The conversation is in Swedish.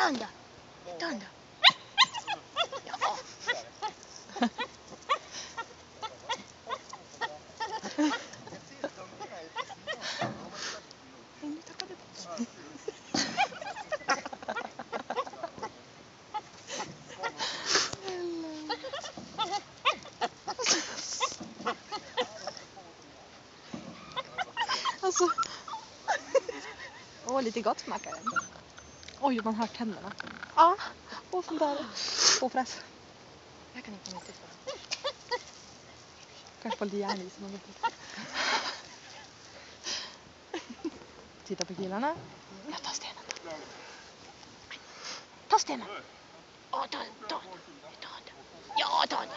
han då? Ta han då? Ja. Alltså. Åh, lite gott smakar den. Oj, man hör tänderna. Ja, och sånt där. Och fräs. Jag kan inte komma ut. Kanske få lite järn i som man vet. Titta på killarna. Jag tar stenen. Ta stenen. Ja, ta den. Ja, ta den.